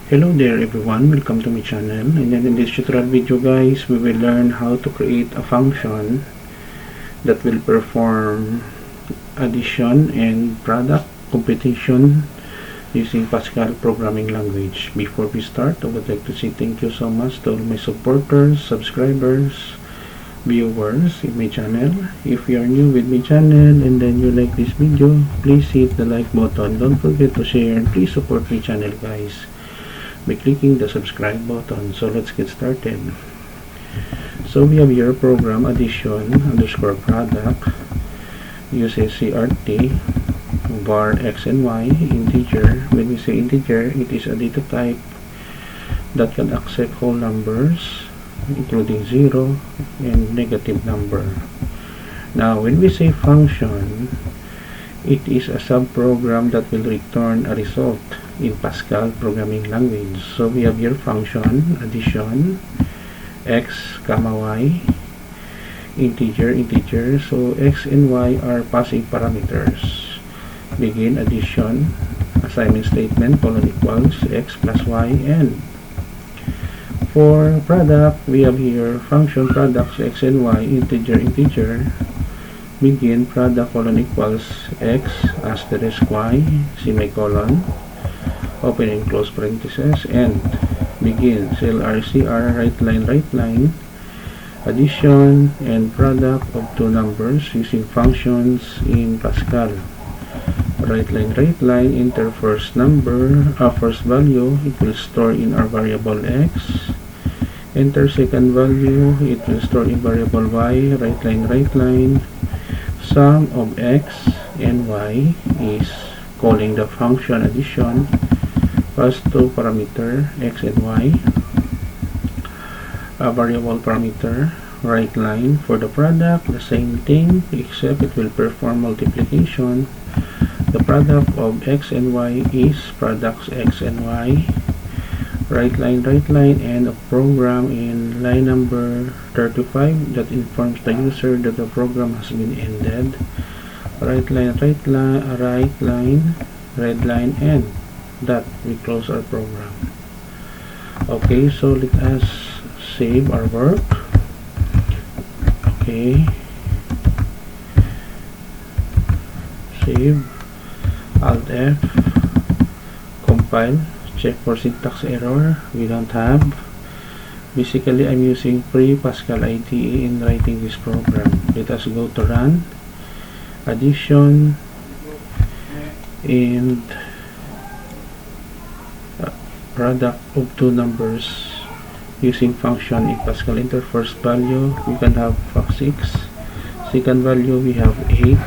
Hello there everyone, welcome to my channel. And then in this tutorial video guys, we will learn how to create a function that will perform addition and product computation using Pascal programming language. Before we start, I would like to say thank you so much to all my supporters, subscribers, viewers in my channel. If you are new with my channel and then you like this video, please hit the like button. Don't forget to share and please support my channel guys by clicking the subscribe button. So let's get started. So we have your program addition underscore product uses CRT var x and y integer. When we say integer, it is a data type that can accept whole numbers including 0 and negative number. Now when we say function, it is a subprogram that will return a result in Pascal programming language. So we have your function addition x comma y integer. So x and y are passive parameters. Begin addition assignment statement colon equals x plus y. And for product, we have here function products x and y integer. Begin product colon equals x asterisk y semicolon open and close parentheses, and begin CLRCR right line addition and product of two numbers using functions in Pascal. Right line enter first number, first value, it will store in our variable x. Enter second value, it will store in variable y. Right line sum of x and y is calling the function addition, pass two parameter x and y, a variable parameter. Right line for the product, the same thing except it will perform multiplication. The product of x and y is products x and y. Right line end of program in line number 35 that informs the user that the program has been ended. Right line red line end that we close our program. Okay, so let us save our work. Okay, save, alt F, compile, check for syntax error. We don't have. Basically I'm using free Pascal IDE in writing this program. Let us go to run addition and product of two numbers using function in Pascal. Enter first value, we can have 6. Second value we have 8.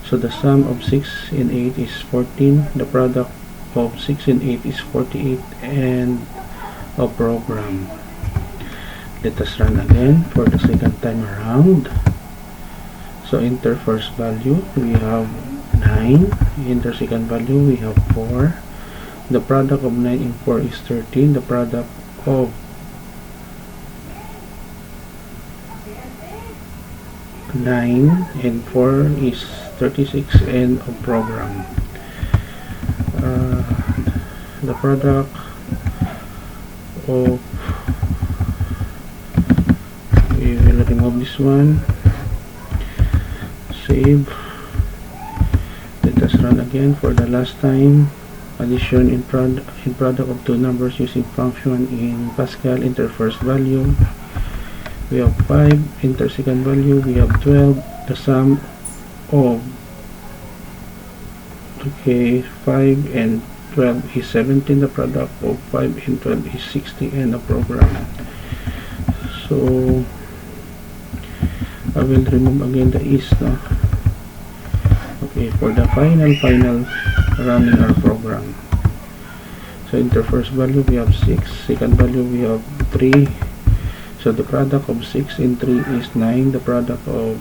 So the sum of 6 and 8 is 14. The product of 6 and 8 is 48 and a program. Let us run again for the second time around. So enter first value, we have 9. Enter second value, we have 4. The product of 9 and 4 is 13. The product of 9 and 4 is 36 and a program. The product of, we will remove this one, save. Let us run again for the last time. Addition in product of two numbers using function in Pascal. Enter first value, we have 5. Enter second value, we have 12. The sum of 5 and 12 is 17. The product of 5 and 12 is 60 and a program. So I will remove again the is no? Okay, for the final running our program. So enter first value, we have 6. Second value, we have 3. So the product of 6 and 3 is 9. The product of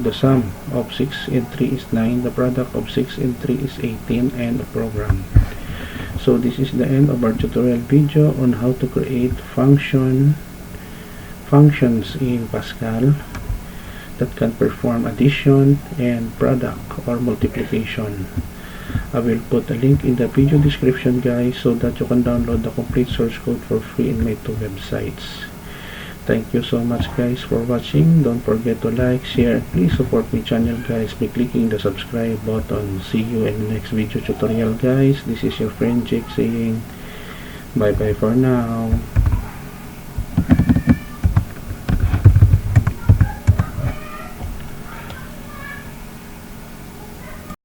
the sum of 6 and 3 is 9. The product of 6 and 3 is 18 and a program. So this is the end of our tutorial video on how to create functions in Pascal that can perform addition and product or multiplication. I will put a link in the video description, guys, so that you can download the complete source code for free in my 2 websites. Thank you so much, guys, for watching. Don't forget to like, share, and please support my channel, guys, by clicking the subscribe button. See you in the next video tutorial, guys. This is your friend Jake saying bye bye for now.